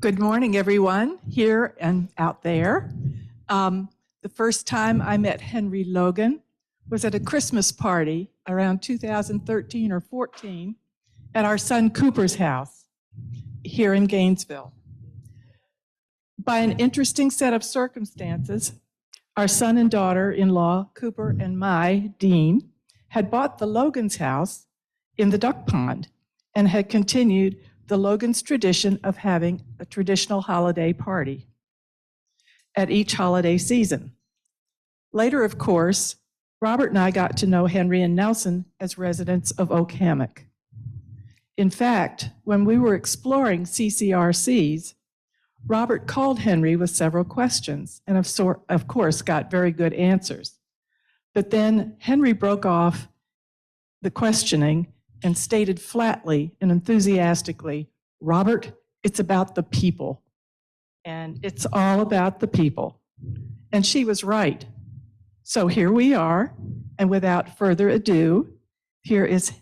Good morning, everyone, here and out there. The first time I met Henri Logan was at a Christmas party around 2013 or 14 at our son Cooper's house here in Gainesville. By an interesting set of circumstances, our son and daughter-in-law, Cooper and my, Dean, had bought the Logan's house in the duck pond and had continued the Logan's tradition of having a traditional holiday party at each holiday season. Later, of course, Robert and I got to know Henri and Nelson as residents of Oak Hammock. In fact, when we were exploring CCRCs, Robert called Henri with several questions and of course got very good answers. But then Henri broke off the questioning and stated flatly and enthusiastically, "Robert, it's about the people. And it's all about the people." And she was right. So here we are, and without further ado, here is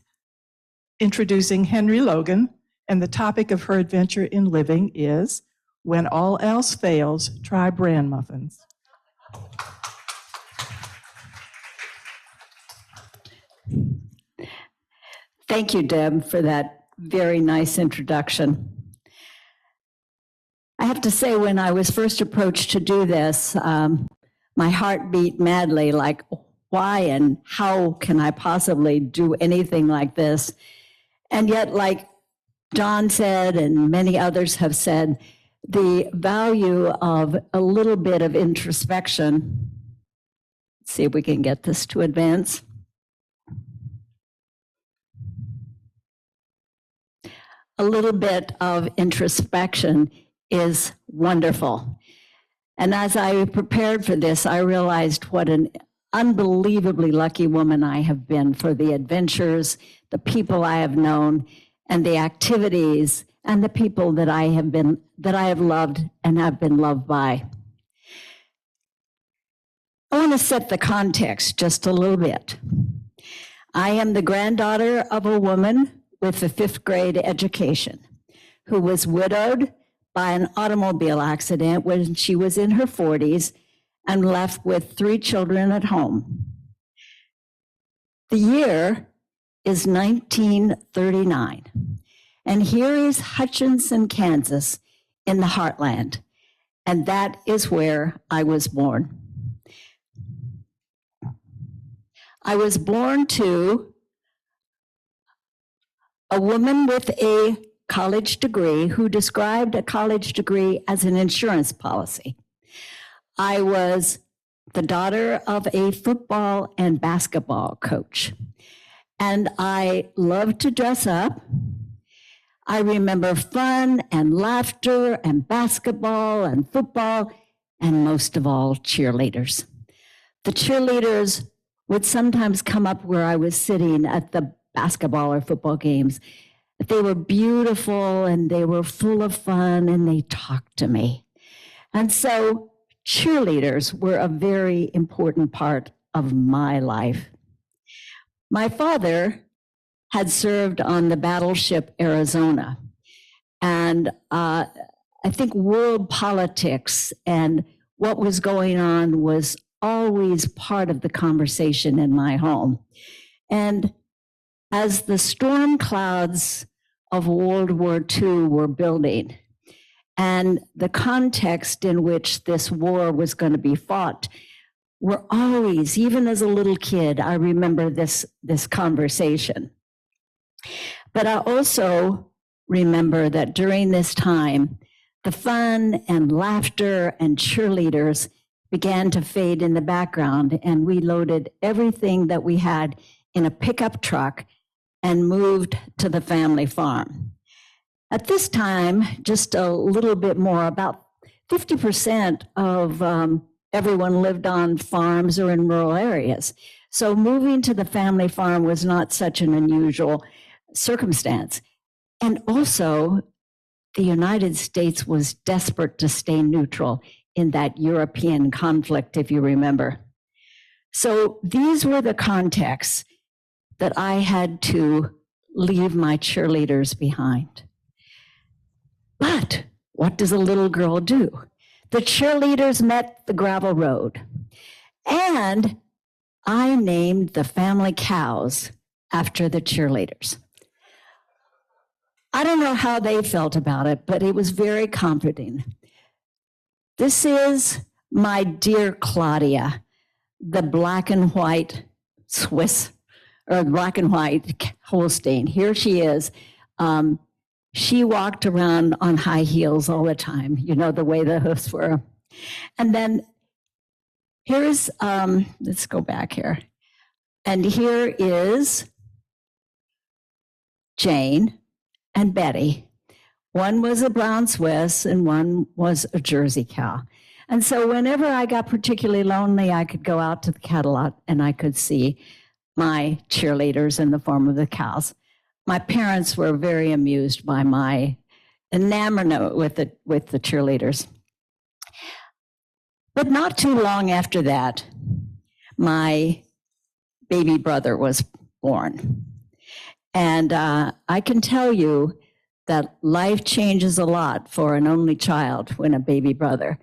introducing Henri Logan, and the topic of her adventure in living is When All Else Fails, Try Bran Muffins. Thank you, Deb, for that very nice introduction. I have to say, when I was first approached to do this, my heart beat madly, like, why and how can I possibly do anything like this? And yet, like John said, and many others have said, the value of a little bit of introspection. Let's see if we can get this to advance. A little bit of introspection is wonderful. And as I prepared for this, I realized what an unbelievably lucky woman I have been for the adventures, the people I have known, and the activities and the people that I have loved and have been loved by. I want to set the context just a little bit. I am the granddaughter of a woman with a 5th grade education who was widowed by an automobile accident when she was in her 40s and left with 3 children at home. The year is 1939, and here is Hutchinson, Kansas, in the heartland, and that is where I was born. I was born to a woman with a college degree who described a college degree as an insurance policy. I was the daughter of a football and basketball coach, and I loved to dress up. I remember fun and laughter and basketball and football, and most of all, cheerleaders. The cheerleaders would sometimes come up where I was sitting at the basketball or football games. They were beautiful and they were full of fun and they talked to me. And so cheerleaders were a very important part of my life. My father had served on the battleship Arizona. And I think world politics and what was going on was always part of the conversation in my home. And as the storm clouds of World War II were building, and the context in which this war was going to be fought were always, even as a little kid, I remember this conversation. But I also remember that during this time, the fun and laughter and cheerleaders began to fade in the background, and we loaded everything that we had in a pickup truck and moved to the family farm. At this time, just a little bit more, about 50% of everyone lived on farms or in rural areas. So moving to the family farm was not such an unusual circumstance. And also, the United States was desperate to stay neutral in that European conflict, if you remember. So these were the contexts that I had to leave my cheerleaders behind. But What does a little girl do? The cheerleaders met the gravel road. And I named the family cows after the cheerleaders. I don't know how they felt about it, but it was very comforting. This is my dear Claudia, the black and white Swiss, or black and white Holstein. Here she is. She walked around on high heels all the time, you know, the way the hoofs were. And then here's, let's go back here. And here is Jane and Betty. One was a brown Swiss and one was a Jersey cow. And so whenever I got particularly lonely, I could go out to the cattle lot and I could see my cheerleaders in the form of the cows. My parents were very amused by my enamorment with the cheerleaders. But not too long after that, my baby brother was born. And I can tell you that life changes a lot for an only child when a baby brother.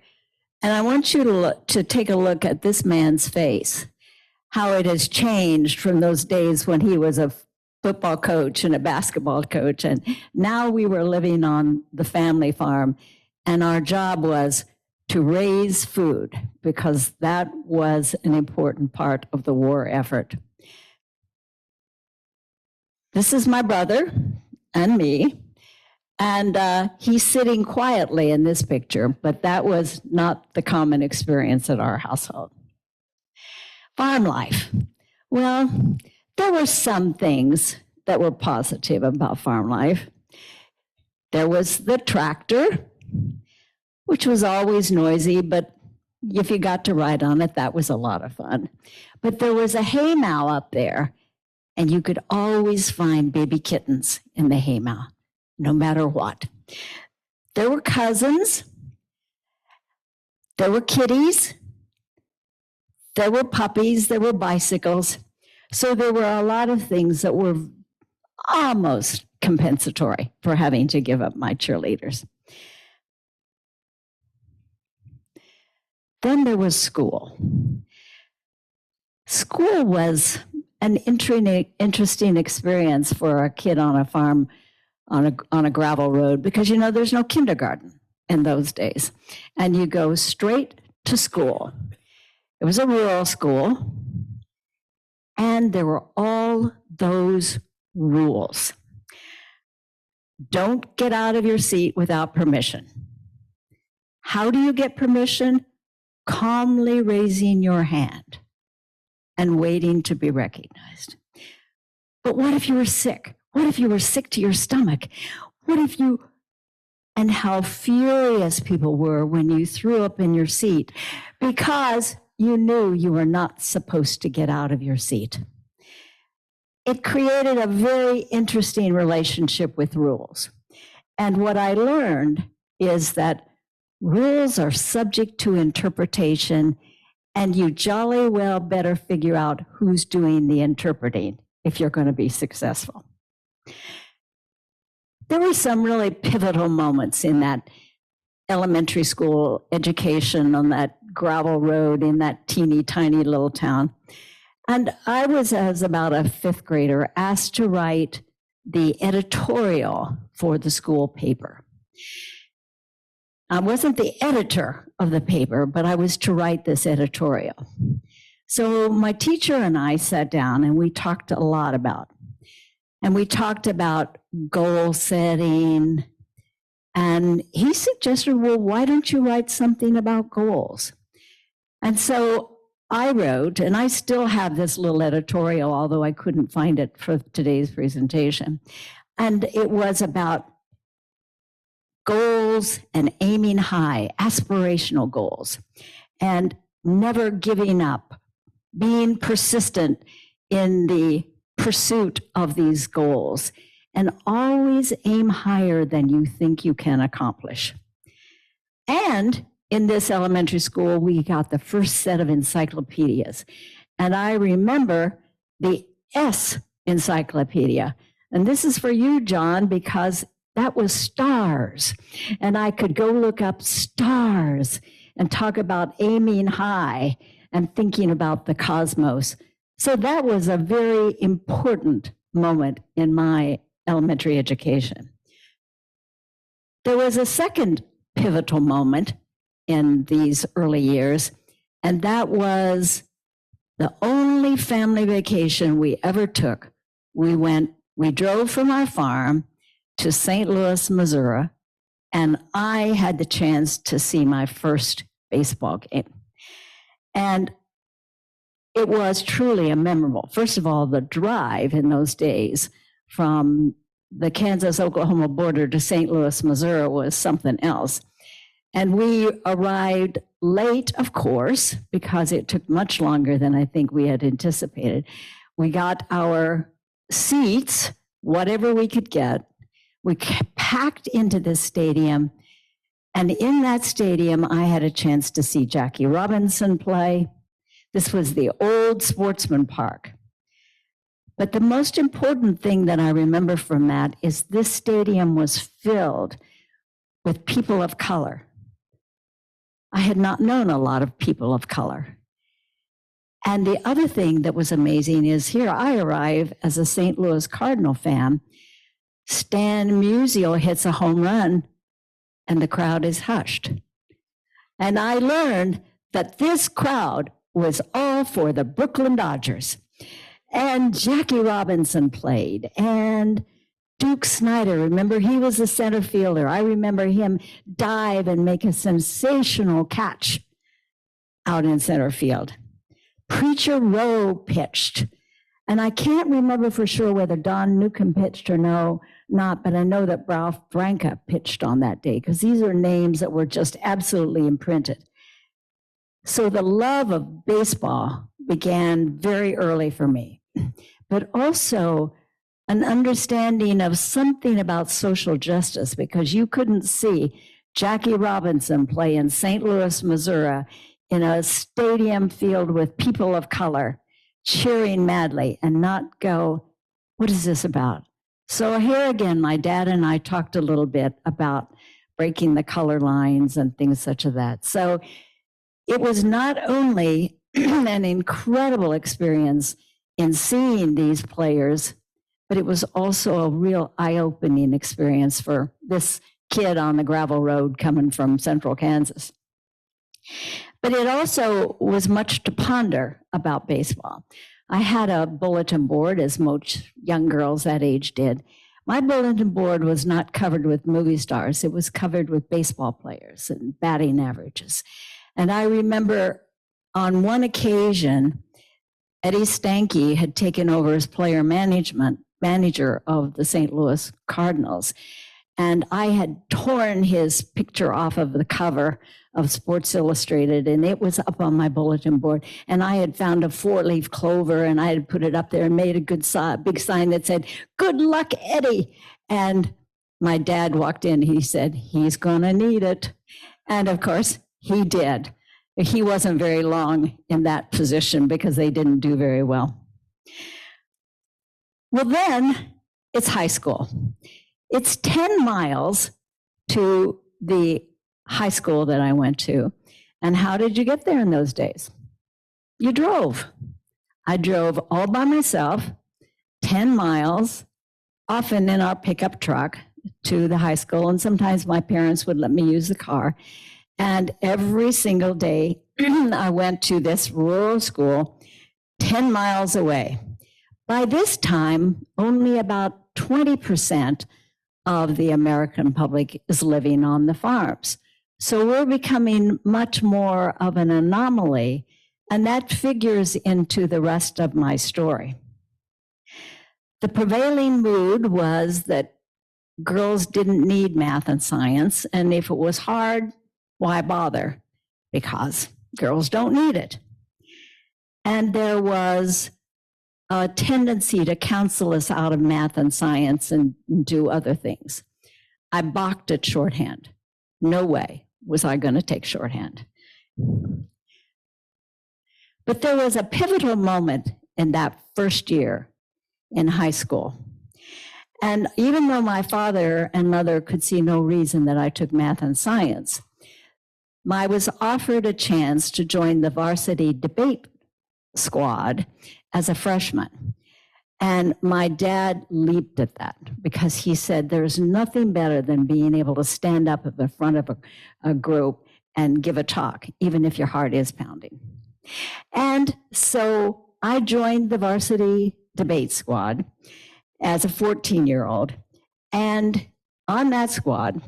And I want you to take a look at this man's face, how it has changed from those days when he was a football coach and a basketball coach. And now we were living on the family farm, and our job was to raise food because that was an important part of the war effort. This is my brother and me, and he's sitting quietly in this picture, but that was not the common experience at our household. Farm life. Well, there were some things that were positive about farm life. There was the tractor, which was always noisy, but if you got to ride on it, that was a lot of fun. But there was a haymow up there, and you could always find baby kittens in the haymow, no matter what. There were cousins, there were kitties, there were puppies, there were bicycles. So there were a lot of things that were almost compensatory for having to give up my cheerleaders. Then there was school. School was an interesting experience for a kid on a farm on a gravel road because, you know, there's no kindergarten in those days. And you go straight to school. It was a rural school. And there were all those rules. Don't get out of your seat without permission. How do you get permission? Calmly raising your hand and waiting to be recognized. But what if you were sick? What if you were sick to your stomach? What if you, and how furious people were when you threw up in your seat because you knew you were not supposed to get out of your seat. It created a very interesting relationship with rules. And what I learned is that rules are subject to interpretation, and you jolly well better figure out who's doing the interpreting if you're going to be successful. There were some really pivotal moments in that elementary school education on that gravel road in that teeny tiny little town. And I was, as about a fifth grader, asked to write the editorial for the school paper. I wasn't the editor of the paper, but I was to write this editorial. So my teacher and I sat down and we talked a lot about goal setting. And he suggested, well, why don't you write something about goals? And so I wrote, and I still have this little editorial, although I couldn't find it for today's presentation. And it was about goals and aiming high, aspirational goals, and never giving up, being persistent in the pursuit of these goals, and always aim higher than you think you can accomplish. And in this elementary school, we got the first set of encyclopedias. And I remember the S encyclopedia. And this is for you, John, because That was stars. And I could go look up stars and talk about aiming high and thinking about the cosmos. So that was a very important moment in my elementary education. There was a second pivotal moment in these early years, and that was the only family vacation we ever took. We drove from our farm to St. Louis, Missouri, and I had the chance to see my first baseball game. And it was truly a memorable. First of all, the drive in those days from the Kansas-Oklahoma border to St. Louis, Missouri was something else. And we arrived late, of course, because it took much longer than I think we had anticipated. We got our seats, whatever we could get. We packed into this stadium. And in that stadium, I had a chance to see Jackie Robinson play. This was the old Sportsman Park. But the most important thing that I remember from that is this stadium was filled with people of color. I had not known a lot of people of color. And the other thing that was amazing is here I arrive as a St. Louis Cardinal fan. Stan Musial hits a home run and the crowd is hushed. And I learned that this crowd was all for the Brooklyn Dodgers. And Jackie Robinson played, and Duke Snyder, remember, he was the center fielder. I remember him dive and make a sensational catch out in center field. Preacher Rowe pitched, and I can't remember for sure whether Don Newcomb pitched or not, but I know that Ralph Branca pitched on that day, because these are names that were just absolutely imprinted. So the love of baseball began very early for me, but also an understanding of something about social justice, because you couldn't see Jackie Robinson play in St. Louis, Missouri, in a stadium filled with people of color cheering madly and not go, what is this about? So here again, my dad and I talked a little bit about breaking the color lines and things such as that. So it was not only an incredible experience in seeing these players, but it was also a real eye-opening experience for this kid on the gravel road coming from central Kansas. But it also was much to ponder about baseball. I had a bulletin board, as most young girls that age did. My bulletin board was not covered with movie stars. It was covered with baseball players and batting averages. And I remember on one occasion, Eddie Stanky had taken over as manager of the St. Louis Cardinals. And I had torn his picture off of the cover of Sports Illustrated, and it was up on my bulletin board. And I had found a 4-leaf clover, and I had put it up there and made a big sign that said, "Good luck, Eddie." And my dad walked in. He said, "He's going to need it." And of course, he did. He wasn't very long in that position because they didn't do very well. Well, then it's high school. It's 10 miles to the high school that I went to. And how did you get there in those days? You drove. I drove all by myself, 10 miles, often in our pickup truck to the high school. And sometimes my parents would let me use the car. And every single day, I went to this rural school 10 miles away. By this time, only about 20% of the American public is living on the farms. So we're becoming much more of an anomaly, and that figures into the rest of my story. The prevailing mood was that girls didn't need math and science, and if it was hard, why bother? Because girls don't need it. And there was a tendency to counsel us out of math and science and do other things. I balked at shorthand. No way was I going to take shorthand. But there was a pivotal moment in that first year in high school. And even though my father and mother could see no reason that I took math and science, I was offered a chance to join the varsity debate squad as a freshman. And my dad leaped at that because he said, there's nothing better than being able to stand up at the front of a group and give a talk, even if your heart is pounding. And so I joined the varsity debate squad as a 14-year-old. And on that squad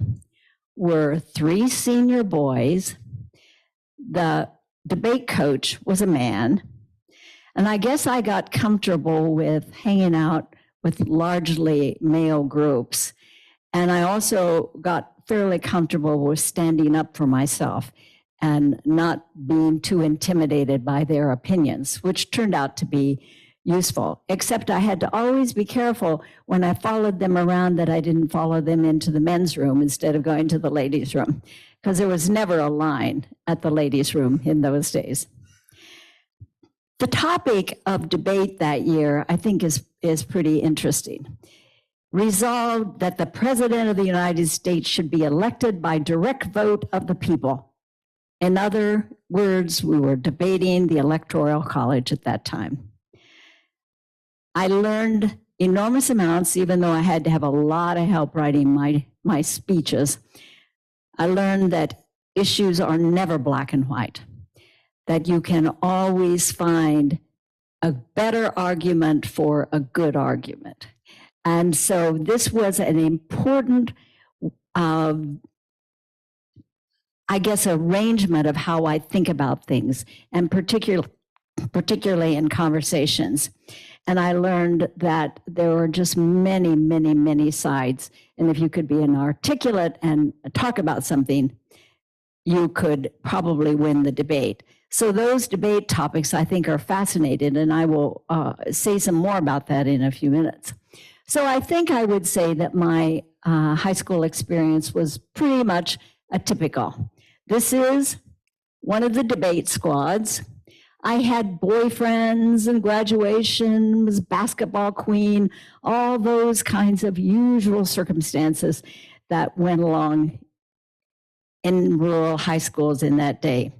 were 3 senior boys. The debate coach was a man. And I guess I got comfortable with hanging out with largely male groups. And I also got fairly comfortable with standing up for myself and not being too intimidated by their opinions, which turned out to be useful, except I had to always be careful when I followed them around that I didn't follow them into the men's room instead of going to the ladies' room, because there was never a line at the ladies' room in those days. The topic of debate that year, I think, is pretty interesting. Resolved that the President of the United States should be elected by direct vote of the people. In other words, we were debating the Electoral College at that time. I learned enormous amounts, even though I had to have a lot of help writing my speeches. I learned that issues are never black and white, that you can always find a better argument for a good argument. And so this was an important, I guess, arrangement of how I think about things, and particularly in conversations. And I learned that there were just many, many, many sides. And if you could be articulate and talk about something, you could probably win the debate. So those debate topics, I think, are fascinating, and I will say some more about that in a few minutes. So I think I would say that my high school experience was pretty much atypical. This is one of the debate squads. I had boyfriends and graduation, was basketball queen, all those kinds of usual circumstances that went along in rural high schools in that day.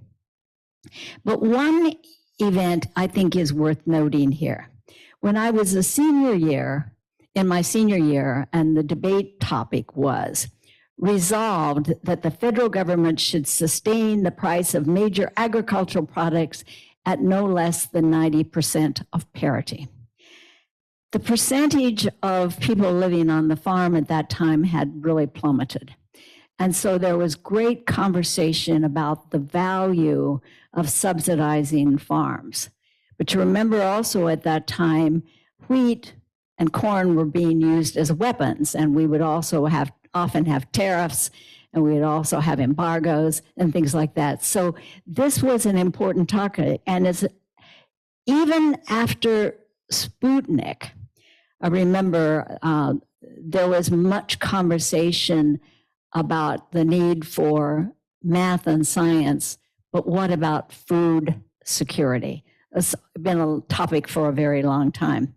But one event I think is worth noting here. When I was in my senior year, and the debate topic was resolved that the federal government should sustain the price of major agricultural products at no less than 90% of parity. The percentage of people living on the farm at that time had really plummeted. And so there was great conversation about the value of subsidizing farms. But you remember also at that time, wheat and corn were being used as weapons, and we would also often have tariffs, and we would also have embargoes and things like that. So this was an important topic. And even after Sputnik, I remember there was much conversation about the need for math and science, but what about food security? It's been a topic for a very long time.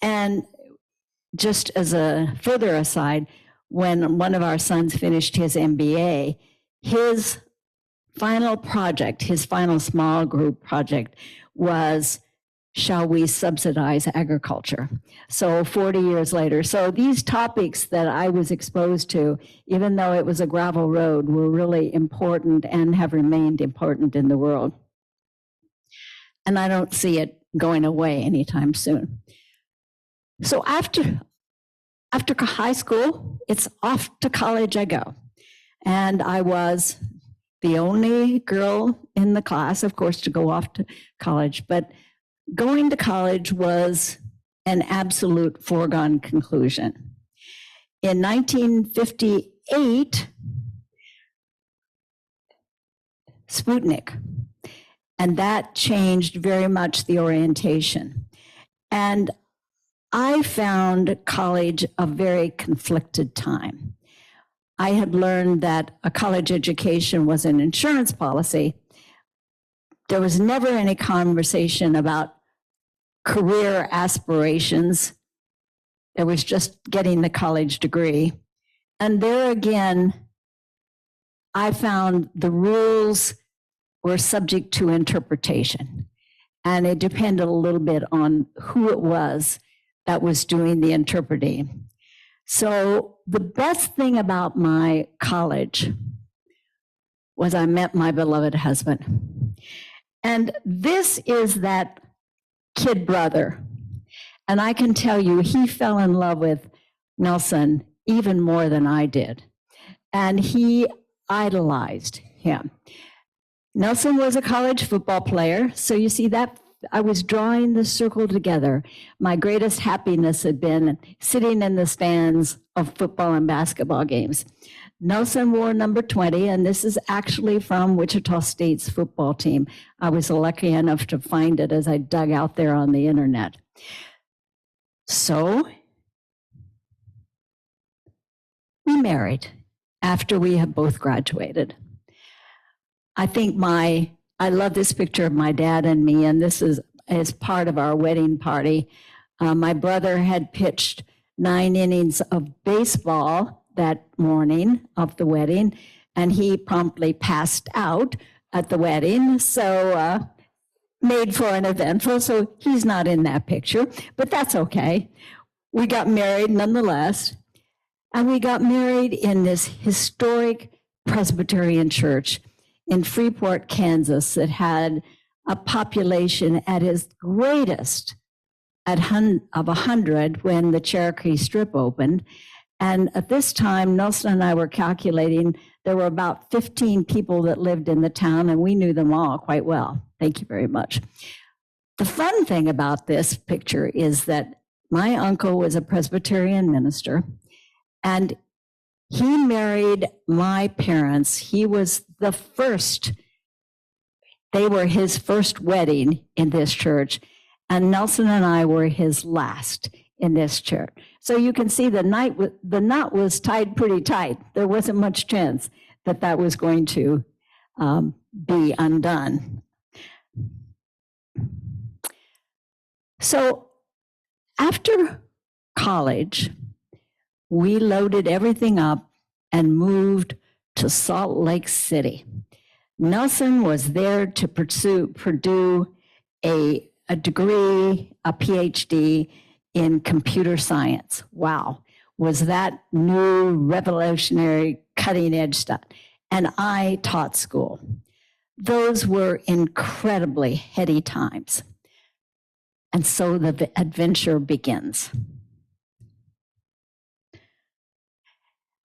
And just as a further aside, when one of our sons finished his MBA, his final project, his final small group project was, shall we subsidize agriculture? So 40 years later. So these topics that I was exposed to, even though it was a gravel road, were really important and have remained important in the world. And I don't see it going away anytime soon. So after high school, it's off to college I go. And I was the only girl in the class, of course, to go off to college. But going to college was an absolute foregone conclusion. In 1958, Sputnik, and that changed very much the orientation. And I found college a very conflicted time. I had learned that a college education was an insurance policy. There was never any conversation about career aspirations There was just getting the college degree. And there again, I found the rules were subject to interpretation. And it depended a little bit on who it was that was doing the interpreting. So the best thing about my college was I met my beloved husband. And this is that kid brother. And I can tell you, he fell in love with Nelson even more than I did. And he idolized him. Nelson was a college football player. So you see that I was drawing the circle together. My greatest happiness had been sitting in the stands of football and basketball games. Nelson wore number 20, and this is actually from Wichita State's football team. I was lucky enough to find it as I dug out there on the internet. So we married after we had both graduated. I think I love this picture of my dad and me, and this is as part of our wedding party. My brother had pitched 9 innings of baseball that morning of the wedding, and he promptly passed out at the wedding, so made for an eventful, so he's not in that picture, but that's okay. We got married nonetheless, and we got married in this historic Presbyterian church in Freeport, Kansas, that had a population at its greatest of 100 when the Cherokee Strip opened. And at this time, Nelson and I were calculating there were about 15 people that lived in the town, and we knew them all quite well. Thank you very much. The fun thing about this picture is that my uncle was a Presbyterian minister, and he married my parents. He was the first. They were his first wedding in this church, and Nelson and I were his last in this church. So you can see the knot was tied pretty tight. There wasn't much chance that that was going to be undone. So after college, we loaded everything up and moved to Salt Lake City. Nelson was there to pursue a degree, a PhD in computer science. Wow, was that new, revolutionary, cutting edge stuff. And I taught school. Those were incredibly heady times. And so the adventure begins.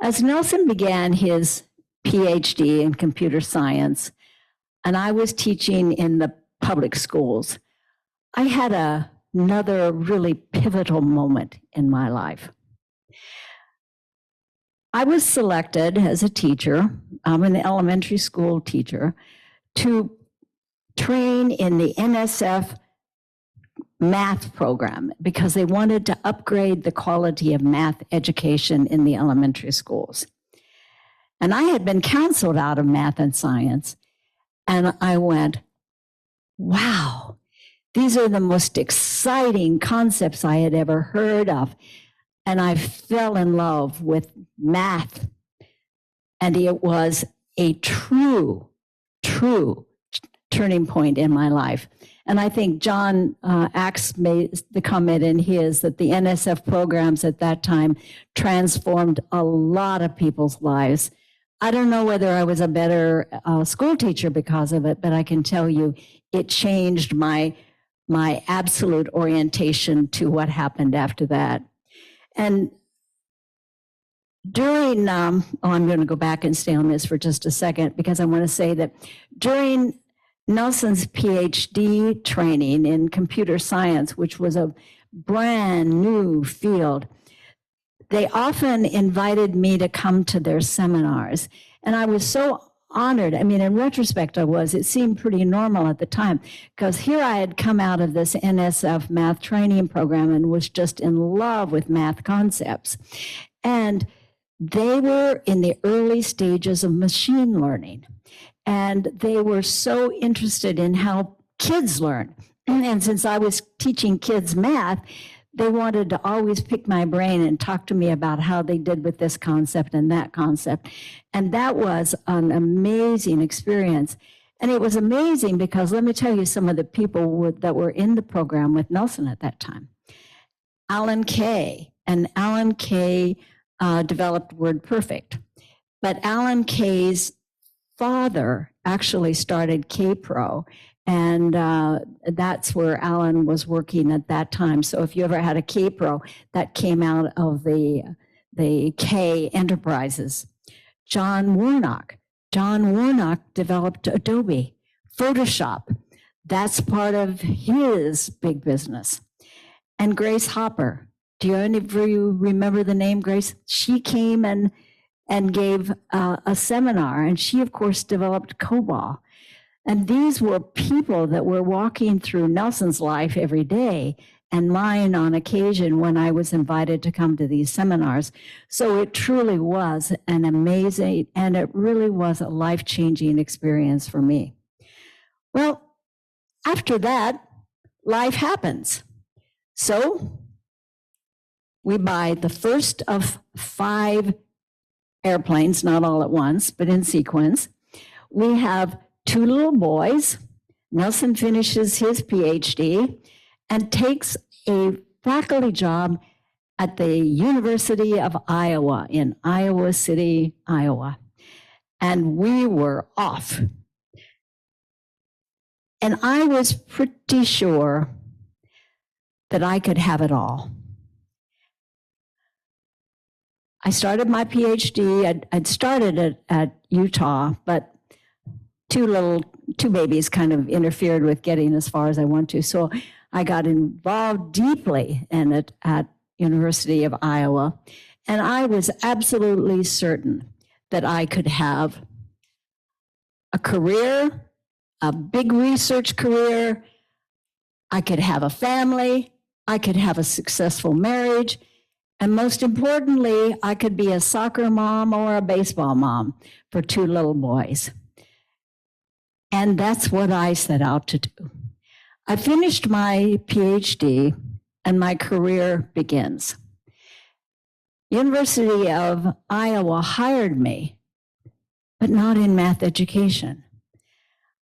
As Nelson began his PhD in computer science, and I was teaching in the public schools, I had another really pivotal moment in my life. I was selected as a teacher, I'm an elementary school teacher, to train in the NSF math program because they wanted to upgrade the quality of math education in the elementary schools. And I had been counseled out of math and science, and I went, wow, these are the most exciting concepts I had ever heard of. And I fell in love with math. And it was a true turning point in my life. And I think John Axe made the comment in his that the NSF programs at that time transformed a lot of people's lives. I don't know whether I was a better school teacher because of it, but I can tell you it changed my absolute orientation to what happened after that. And during, I'm going to go back and stay on this for just a second because I want to say that during Nelson's PhD training in computer science, which was a brand new field, they often invited me to come to their seminars. And I was so honored. I mean, in retrospect, it seemed pretty normal at the time because here I had come out of this NSF math training program and was just in love with math concepts. And they were in the early stages of machine learning. And they were so interested in how kids learn. And since I was teaching kids math, they wanted to always pick my brain and talk to me about how they did with this concept and that concept. And that was an amazing experience. And it was amazing because let me tell you some of the people that were in the program with Nelson at that time. Alan Kay, and Alan Kay developed WordPerfect. But Alan Kay's father actually started K-Pro, and that's where Alan was working at that time. So if you ever had a K-Pro, that came out of the K Enterprises. John Warnock developed Adobe, Photoshop. That's part of his big business. And Grace Hopper. Do any of you remember the name Grace? She came and gave a seminar, and she, of course, developed COBOL. And these were people that were walking through Nelson's life every day and mine on occasion when I was invited to come to these seminars. So it truly was an amazing, and it really was a life-changing experience for me. Well, after that, life happens. So we buy the first of 5 airplanes, not all at once, but in sequence. We have 2 little boys. Nelson finishes his PhD and takes a faculty job at the University of Iowa in Iowa City, Iowa. And we were off. And I was pretty sure that I could have it all. I started my PhD. I'd started it at Utah, but two babies kind of interfered with getting as far as I want to. So I got involved deeply in it at University of Iowa. And I was absolutely certain that I could have a career, a big research career. I could have a family. I could have a successful marriage. And most importantly, I could be a soccer mom or a baseball mom for 2 little boys. And that's what I set out to do. I finished my PhD and my career begins. University of Iowa hired me, but not in math education.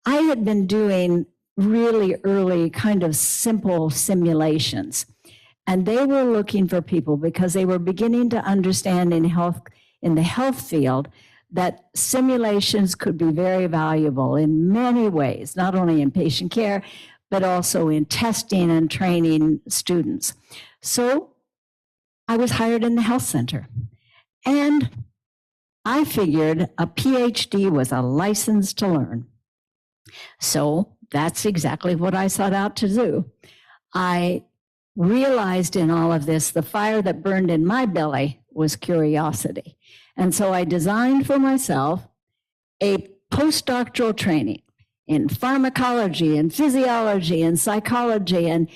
I had been doing really early kind of simple simulations. And they were looking for people because they were beginning to understand in the health field that simulations could be very valuable in many ways, not only in patient care, but also in testing and training students. So I was hired in the health center. And I figured a PhD was a license to learn. So that's exactly what I sought out to do. I realized in all of this, the fire that burned in my belly was curiosity. And so I designed for myself a postdoctoral training in pharmacology and physiology and psychology. And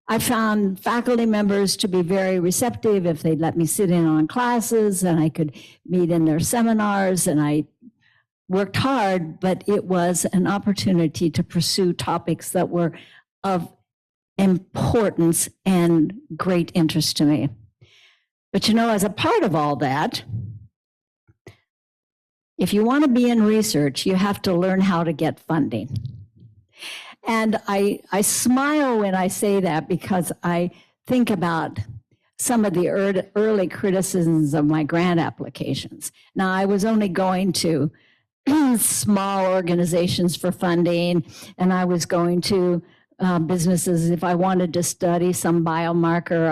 I found faculty members to be very receptive if they'd let me sit in on classes and I could meet in their seminars, and I worked hard, but it was an opportunity to pursue topics that were of importance and great interest to me. But you know, as a part of all that, if you want to be in research, you have to learn how to get funding. And I smile when I say that because I think about some of the early criticisms of my grant applications. Now, I was only going to small organizations for funding, and I was going to businesses. If I wanted to study some biomarker,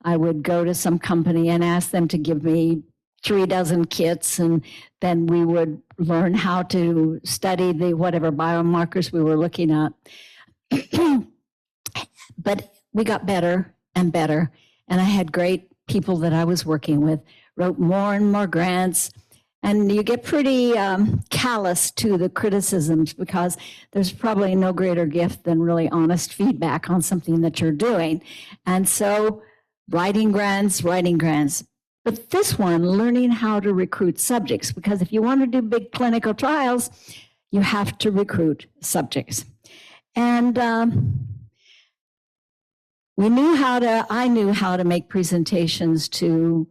I would go to some company and ask them to give me 3 dozen kits, and then we would learn how to study the whatever biomarkers we were looking at. But we got better and better, and I had great people that I was working with, wrote more and more grants. And you get pretty callous to the criticisms because there's probably no greater gift than really honest feedback on something that you're doing. And so writing grants. But this one, learning how to recruit subjects, because if you want to do big clinical trials, you have to recruit subjects. And I knew how to make presentations to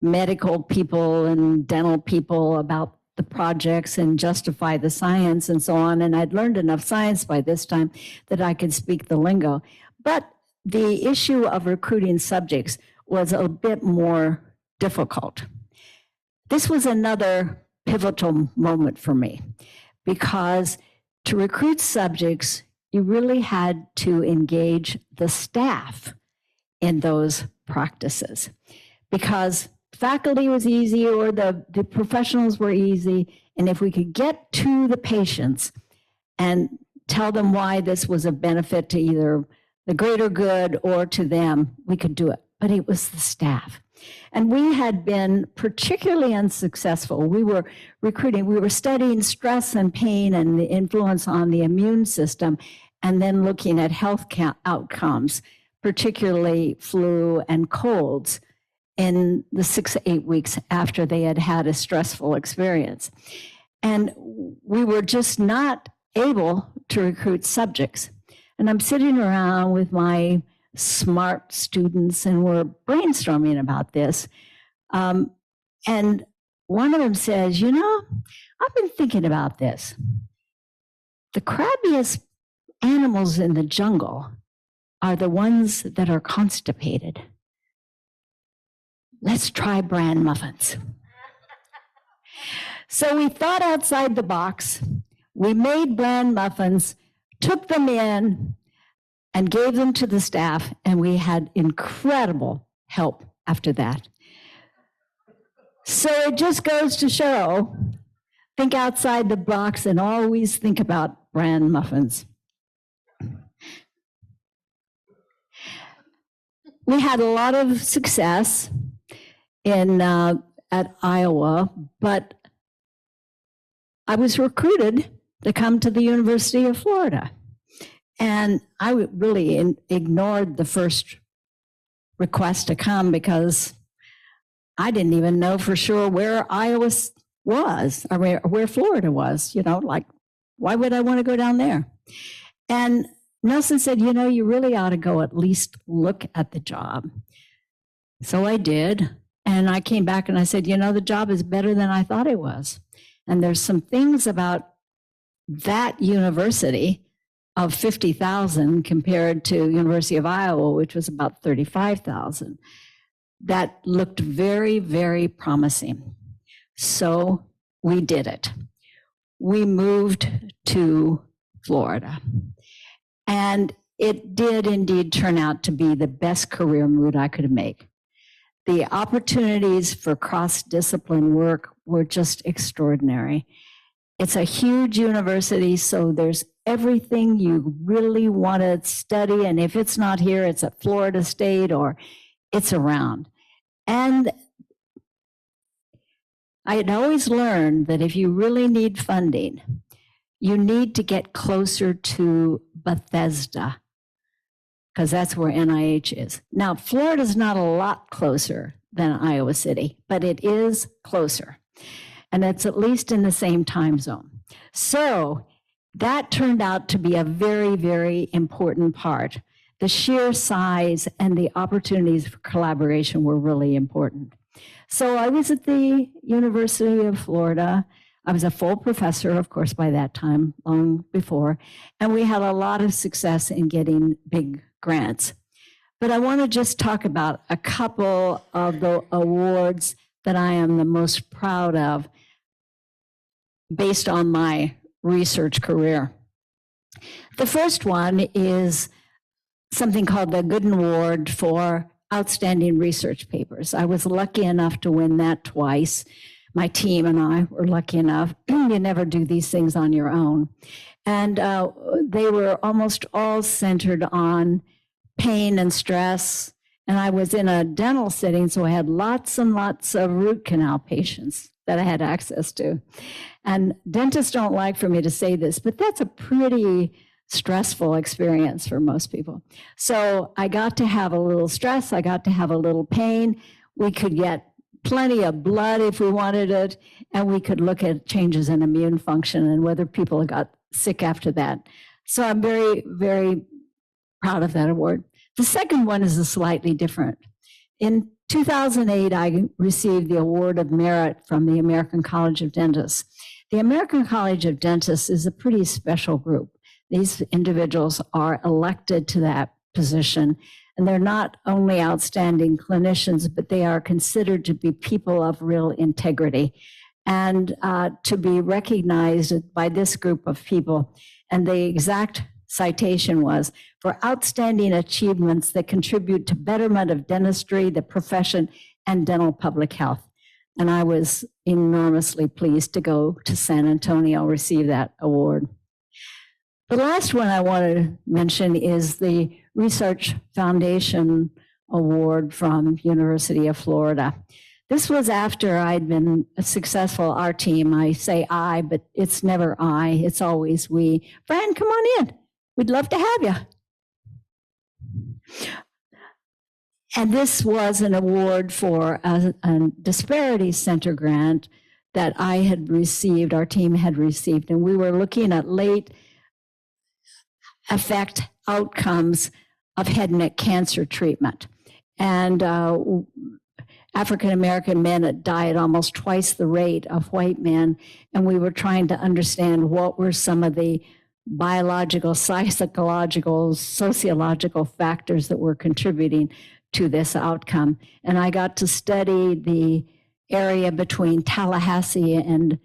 medical people and dental people about the projects and justify the science and so on. And I'd learned enough science by this time that I could speak the lingo. But the issue of recruiting subjects was a bit more difficult. This was another pivotal moment for me because to recruit subjects, you really had to engage the staff in those practices because faculty was easy or the professionals were easy. And if we could get to the patients and tell them why this was a benefit to either the greater good or to them, we could do it. But it was the staff. And we had been particularly unsuccessful. We were studying stress and pain and the influence on the immune system, and then looking at health outcomes, particularly flu and colds, in the 6 to 8 weeks after they had had a stressful experience. And we were just not able to recruit subjects. And I'm sitting around with my smart students and we're brainstorming about this. And one of them says, I've been thinking about this. The crabbiest animals in the jungle are the ones that are constipated. Let's try bran muffins. So we thought outside the box. We made bran muffins, took them in, and gave them to the staff, and we had incredible help after that. So it just goes to show, think outside the box and always think about bran muffins. We had a lot of success at Iowa, but I was recruited to come to the University of Florida. And I really ignored the first request to come because I didn't even know for sure where Iowa was, or where Florida was, like, why would I want to go down there? And Nelson said, you really ought to go at least look at the job. So I did. And I came back and I said, the job is better than I thought it was. And there's some things about that university of 50,000 compared to University of Iowa, which was about 35,000, that looked very, very promising. So we did it. We moved to Florida. And it did indeed turn out to be the best career move I could make. The opportunities for cross-discipline work were just extraordinary. It's a huge university, so there's everything you really want to study. And if it's not here, it's at Florida State or it's around. And I had always learned that if you really need funding, you need to get closer to Bethesda, because that's where NIH is. Now, Florida's not a lot closer than Iowa City, but it is closer. And it's at least in the same time zone. So that turned out to be a very, very important part. The sheer size and the opportunities for collaboration were really important. So I was at the University of Florida. I was a full professor, of course, by that time, long before, and we had a lot of success in getting big grants. But I want to just talk about a couple of the awards that I am the most proud of based on my research career. The first one is something called the Gooden Award for Outstanding Research Papers. I was lucky enough to win that twice. My team and I were lucky enough. You never do these things on your own. And they were almost all centered on pain and stress. And I was in a dental setting, so I had lots and lots of root canal patients that I had access to. And dentists don't like for me to say this, but that's a pretty stressful experience for most people. So I got to have a little stress. I got to have a little pain. We could get plenty of blood if we wanted it, and we could look at changes in immune function and whether people got sick after that. So I'm very, very proud of that award. The second one is a slightly different. In 2008, I received the Award of Merit from the American College of Dentists. The American College of Dentists is a pretty special group. These individuals are elected to that position, and they're not only outstanding clinicians, but they are considered to be people of real integrity, and to be recognized by this group of people. And the exact citation was, for outstanding achievements that contribute to betterment of dentistry, the profession, and dental public health. And I was enormously pleased to go to San Antonio, receive that award. The last one I want to mention is the Research Foundation Award from University of Florida. This was after I'd been successful, our team. I say I, but it's never I, it's always we. Fran, come on in. We'd love to have you. And this was an award for a disparity center grant that I had received, our team had received, and we were looking at late effect outcomes of head and neck cancer treatment. And African-American men die at almost twice the rate of white men, and we were trying to understand what were some of the biological, psychological, sociological factors that were contributing to this outcome. And I got to study the area between Tallahassee and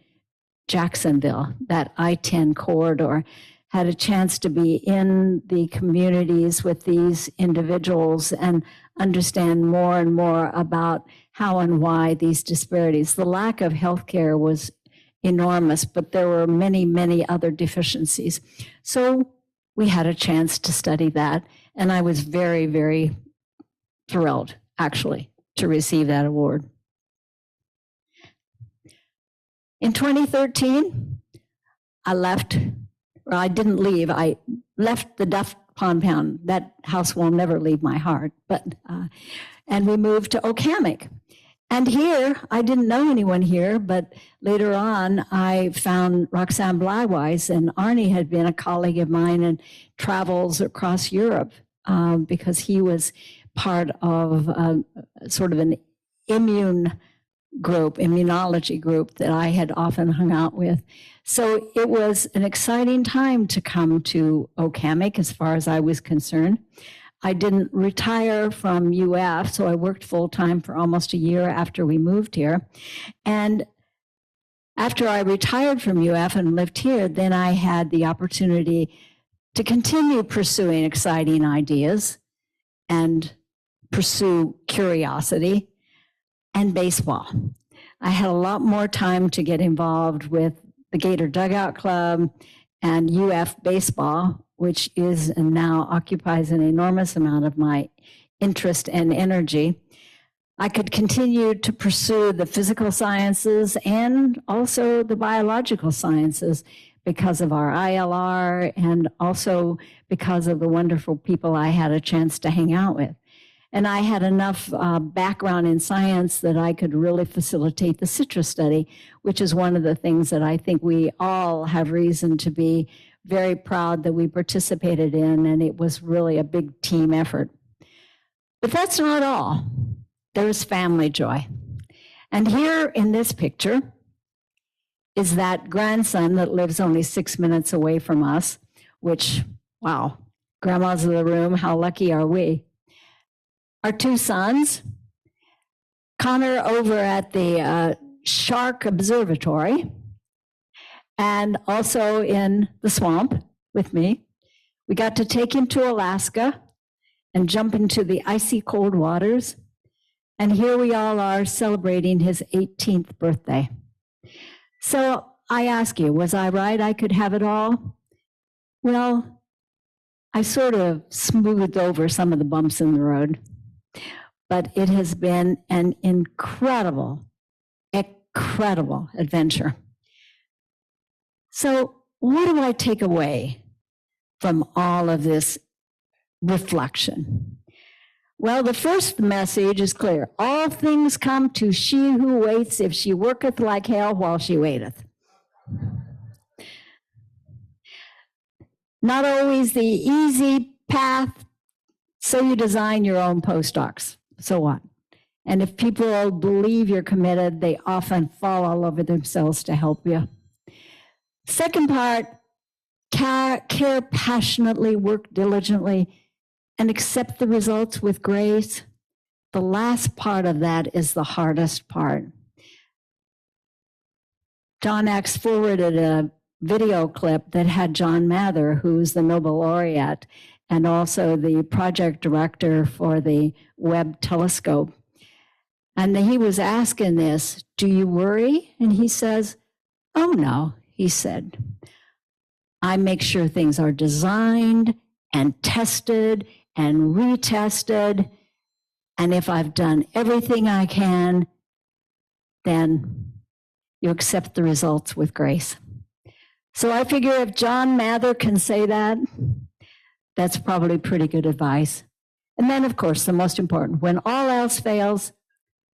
Jacksonville, that I-10 corridor. Had a chance to be in the communities with these individuals and understand more and more about how and why these disparities. The lack of healthcare was enormous, but there were many, many other deficiencies. So we had a chance to study that, and I was very, very thrilled, actually, to receive that award. In 2013, I didn't leave. I left the Duff compound. That house will never leave my heart. And we moved to Okamic. And here, I didn't know anyone here, but later on, I found Roxanne Blywise, and Arnie had been a colleague of mine and travels across Europe because he was part of sort of an immunology group that I had often hung out with. So it was an exciting time to come to Okamic as far as I was concerned. I didn't retire from UF, so I worked full-time for almost a year after we moved here. And after I retired from UF and lived here, then I had the opportunity to continue pursuing exciting ideas and pursue curiosity and baseball. I had a lot more time to get involved with the Gator Dugout Club and UF baseball, which is and now occupies an enormous amount of my interest and energy. I could continue to pursue the physical sciences and also the biological sciences because of our ILR and also because of the wonderful people I had a chance to hang out with. And I had enough background in science that I could really facilitate the citrus study, which is one of the things that I think we all have reason to be very proud that we participated in, and it was really a big team effort. But that's not all. There's family joy. And here in this picture is that grandson that lives only 6 minutes away from us, which, wow, grandma's in the room, how lucky are we? Our two sons, Connor over at the Shark Observatory, and also in the swamp with me. We got to take him to Alaska and jump into the icy cold waters. And here we all are celebrating his 18th birthday. So I ask you, was I right? I could have it all? Well, I sort of smoothed over some of the bumps in the road. But it has been an incredible adventure. So what do I take away from all of this reflection? Well, the first message is clear. All things come to she who waits if she worketh like hell while she waiteth. Not always the easy path So you design your own postdocs. So what? And if people believe you're committed, they often fall all over themselves to help you. Second part, care passionately, work diligently, and accept the results with grace. The last part of that is the hardest part. John Axe forwarded a video clip that had John Mather, who's the Nobel laureate and also the project director for the Webb telescope. And he was asking this, do you worry? And he says, oh no, he said, I make sure things are designed and tested and retested. And if I've done everything I can, then you accept the results with grace. So I figure if John Mather can say that, that's probably pretty good advice. And then, of course, the most important, when all else fails,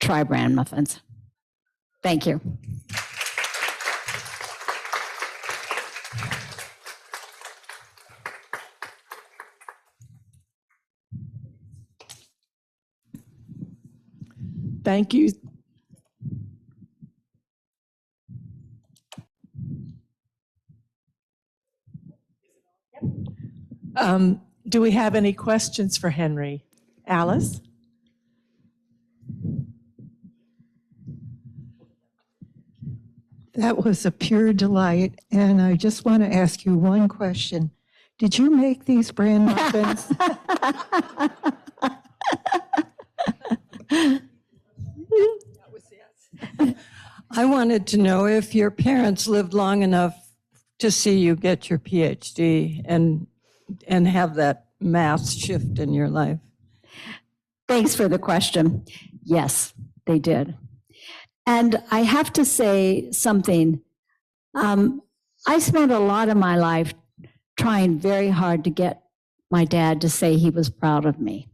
try bran muffins. Thank you. Thank you. Do we have any questions for Henri? Alice? That was a pure delight, and I just want to ask you one question. Did you make these bran muffins? I wanted to know if your parents lived long enough to see you get your PhD and have that mass shift in your life. Thanks for the question. Yes, they did. And I have to say something. I spent a lot of my life trying very hard to get my dad to say he was proud of me.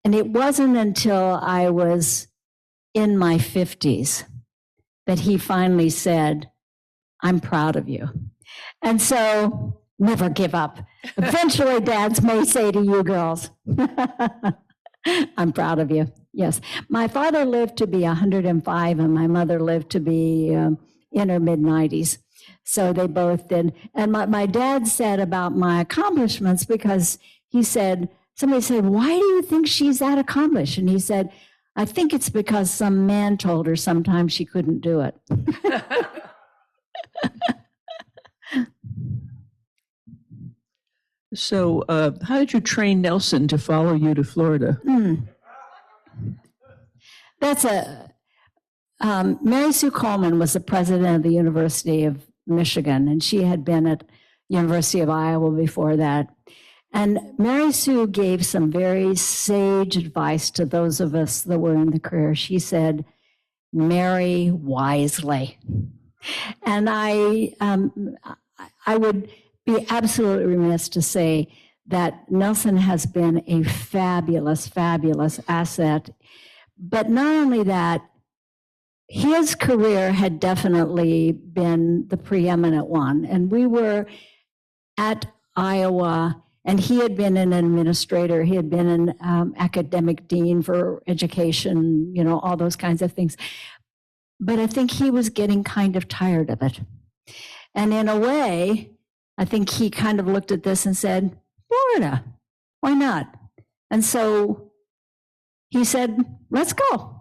And it wasn't until I was in my 50s that he finally said, I'm proud of you. And so never give up. Eventually, dads may say to you girls, I'm proud of you. Yes. My father lived to be 105 and my mother lived to be in her mid-90s. So they both did. And my dad said about my accomplishments, because he said, somebody said, why do you think she's that accomplished? And he said, I think it's because some man told her sometimes she couldn't do it. So how did you train Nelson to follow you to Florida? That's Mary Sue Coleman was the president of the University of Michigan, and she had been at University of Iowa before that. And Mary Sue gave some very sage advice to those of us that were in the career. She said, marry wisely. And I would be absolutely remiss to say that Nelson has been a fabulous, fabulous asset. But not only that, his career had definitely been the preeminent one. And we were at Iowa, and he had been an administrator. He had been an academic dean for education, you know, all those kinds of things. But I think he was getting kind of tired of it. And in a way, I think he kind of looked at this and said, Florida, why not? And so he said, let's go.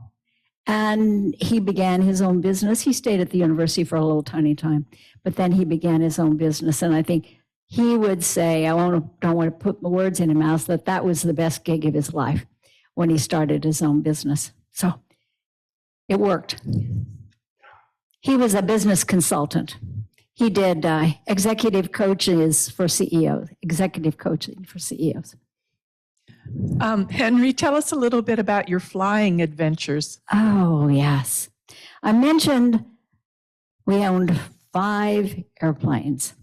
And he began his own business. He stayed at the university for a little tiny time, but then he began his own business. And I think he would say, don't want to put my words in his mouth, that was the best gig of his life when he started his own business. So it worked. He was a business consultant. He did executive coaches for CEOs, executive coaching for CEOs. Henri, tell us a little bit about your flying adventures. Oh, yes. I mentioned we owned 5 airplanes.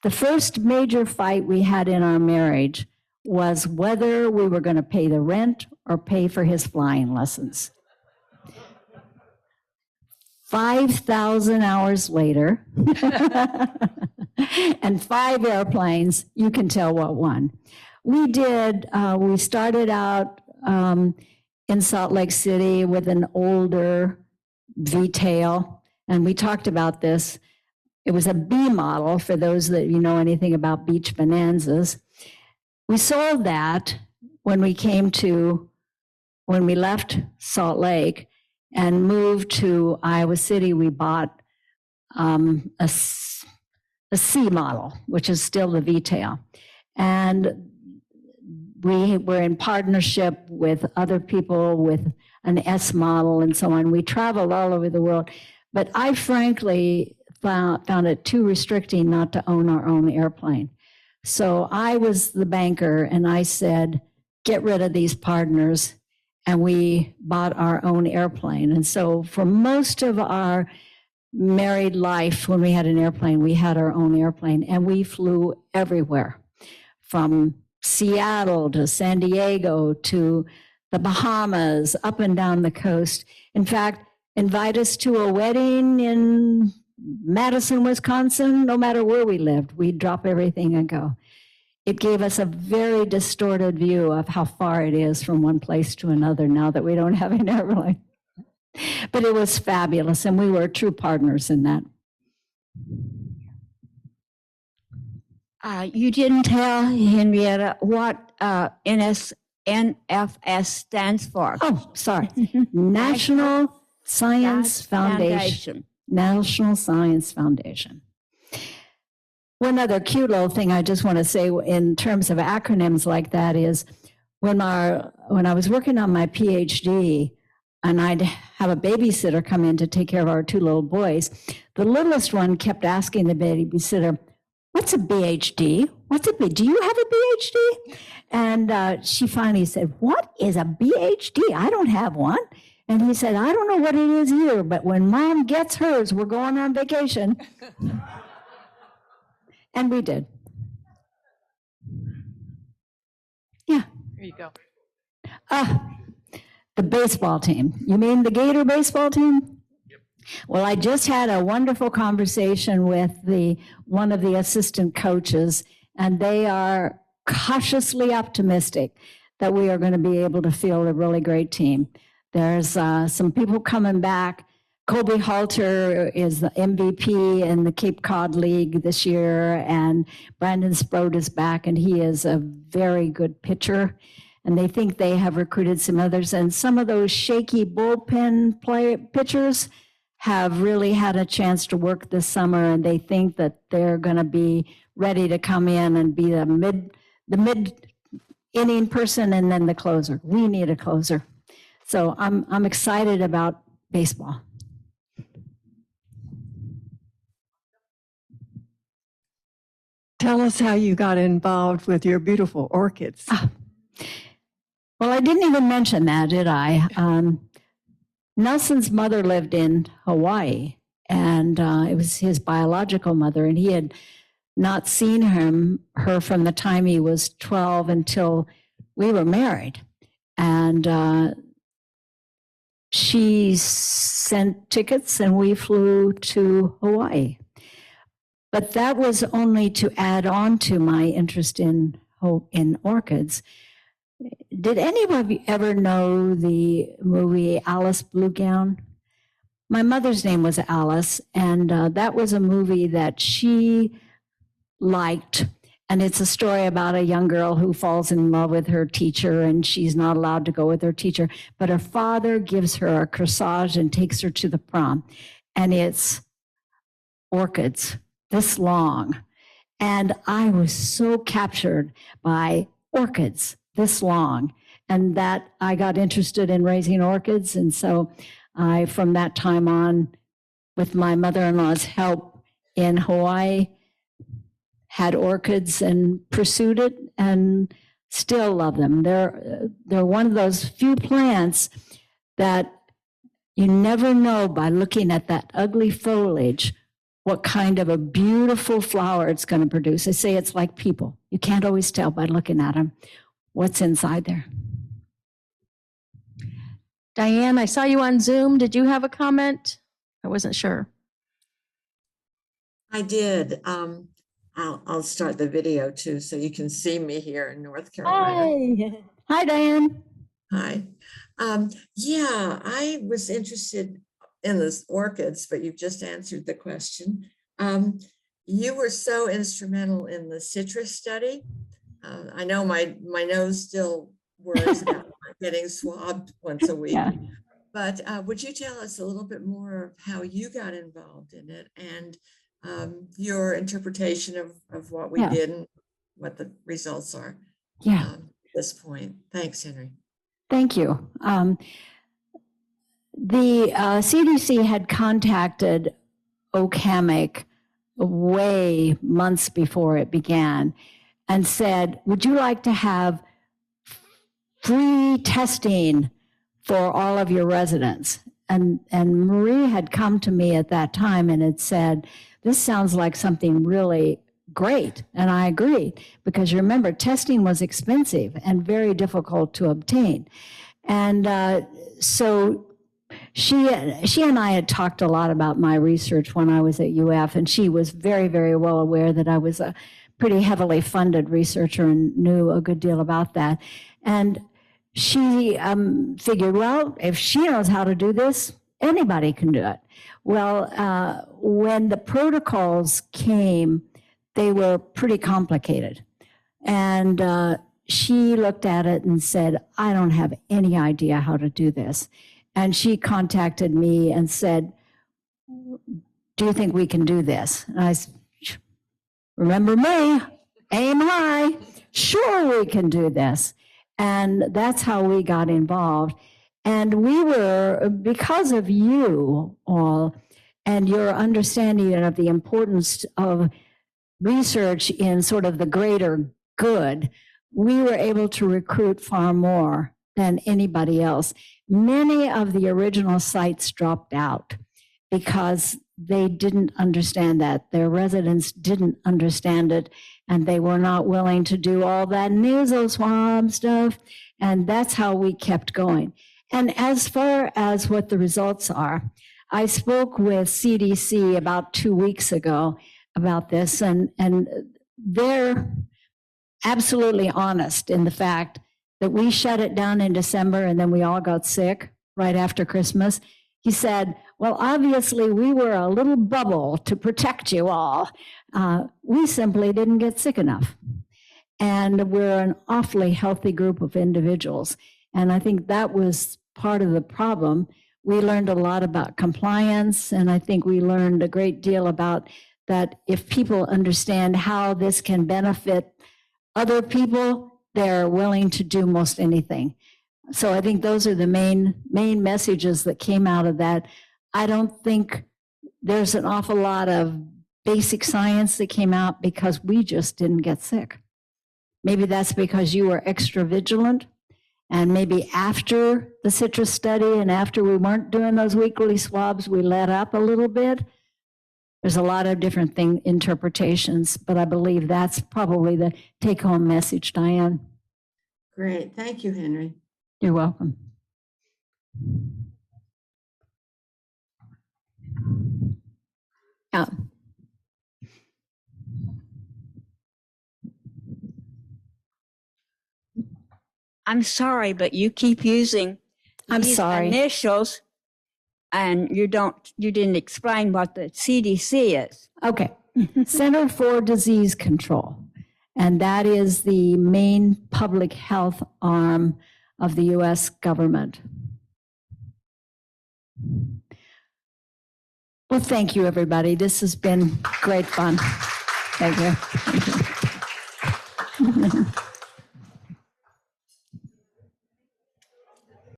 The first major fight we had in our marriage was whether we were going to pay the rent or pay for his flying lessons. 5,000 hours later, and 5 airplanes, you can tell what won. We did. We started out in Salt Lake City with an older V-tail, and we talked about this. It was a B model for those that you know anything about beach bonanzas. We sold that when we left Salt Lake and moved to Iowa City. We bought a C model, which is still the V-tail. And we were in partnership with other people with an S model and so on. We traveled all over the world. But I frankly found it too restricting not to own our own airplane. So I was the banker and I said, get rid of these partners. And we bought our own airplane. And so for most of our married life, when we had an airplane, we had our own airplane and we flew everywhere from Seattle to San Diego to the Bahamas, up and down the coast. In fact, invite us to a wedding in Madison, Wisconsin, no matter where we lived, we'd drop everything and go. It gave us a very distorted view of how far it is from one place to another now that we don't have an airplane. But it was fabulous, and we were true partners in that. You didn't tell Henrietta what NFS stands for. Oh, sorry. National Science Foundation. National Science Foundation. One other cute little thing I just want to say in terms of acronyms like that is when I was working on my PhD and I'd have a babysitter come in to take care of our two little boys, the littlest one kept asking the babysitter, what's a BHD? Do you have a BHD? And she finally said, what is a BHD? I don't have one. And he said, I don't know what it is either, but when Mom gets hers, we're going on vacation. And we did. Yeah. Here you go. The baseball team. You mean the Gator baseball team? Yep. Well, I just had a wonderful conversation with one of the assistant coaches, and they are cautiously optimistic that we are going to be able to field a really great team. There's some people coming back. Colby Halter is the MVP in the Cape Cod League this year, and Brandon Sprode is back, and he is a very good pitcher. And they think they have recruited some others. And some of those shaky bullpen pitchers have really had a chance to work this summer, and they think that they're going to be ready to come in and be the mid-inning person and then the closer. We need a closer. So I'm excited about baseball. Tell us how you got involved with your beautiful orchids. Well, I didn't even mention that, did I? Nelson's mother lived in Hawaii, and it was his biological mother, and he had not seen her from the time he was 12 until we were married. And she sent tickets, and we flew to Hawaii. But that was only to add on to my interest in orchids. Did anybody ever know the movie Alice Blue Gown? My mother's name was Alice, and that was a movie that she liked. And it's a story about a young girl who falls in love with her teacher, and she's not allowed to go with her teacher. But her father gives her a corsage and takes her to the prom. And it's orchids this long. And I was so captured by orchids this long, and that I got interested in raising orchids. And so I, from that time on, with my mother-in-law's help in Hawaii, had orchids and pursued it and still love them. They're one of those few plants that you never know by looking at that ugly foliage what kind of a beautiful flower it's going to produce. I say it's like people. You can't always tell by looking at them what's inside there. Diane, I saw you on Zoom. Did you have a comment? I wasn't sure. I did. I'll start the video too, so you can see me here in North Carolina. Hi, Diane. Hi. Yeah, I was interested in the orchids, but you've just answered the question. You were so instrumental in the citrus study. I know my nose still worries about getting swabbed once a week. Yeah. But would you tell us a little bit more of how you got involved in it and your interpretation of what we Yeah. did and what the results are Yeah. at this point? Thanks, Henry. Thank you. The CDC had contacted OCAMIC way months before it began and said, would you like to have free testing for all of your residents? And Marie had come to me at that time and had said, this sounds like something really great. And I agreed, because you remember, testing was expensive and very difficult to obtain. And so she and I had talked a lot about my research when I was at UF, and she was very, very well aware that I was a pretty heavily funded researcher and knew a good deal about that. And she figured, well, if she knows how to do this, anybody can do it. Well, when the protocols came, they were pretty complicated. And she looked at it and said, I don't have any idea how to do this. And she contacted me and said, do you think we can do this? And I said, remember me, aim high, sure we can do this. And that's how we got involved. And we were, because of you all and your understanding of the importance of research in sort of the greater good, we were able to recruit far more than anybody else. Many of the original sites dropped out because they didn't understand that. Their residents didn't understand it, and they were not willing to do all that nasal swab stuff. And that's how we kept going. And as far as what the results are, I spoke with CDC about 2 weeks ago about this, and they're absolutely honest in the fact that we shut it down in December and then we all got sick right after Christmas. He said, well, obviously we were a little bubble to protect you all. We simply didn't get sick enough. And we're an awfully healthy group of individuals. And I think that was part of the problem. We learned a lot about compliance, and I think we learned a great deal about that if people understand how this can benefit other people, they're willing to do most anything. So I think those are the main messages that came out of that. I don't think there's an awful lot of basic science that came out because we just didn't get sick. Maybe that's because you were extra vigilant, and maybe after the citrus study and after we weren't doing those weekly swabs, we let up a little bit. There's a lot of different interpretations, but I believe that's probably the take-home message, Diane. Great. Thank you, Henry. You're welcome. Yeah. I'm sorry, but you keep using I'm these sorry. initials, and you didn't explain what the CDC is. Okay. Center for Disease Control. And that is the main public health arm of the US government. Well, thank you, everybody. This has been great fun. Thank you. Thank you.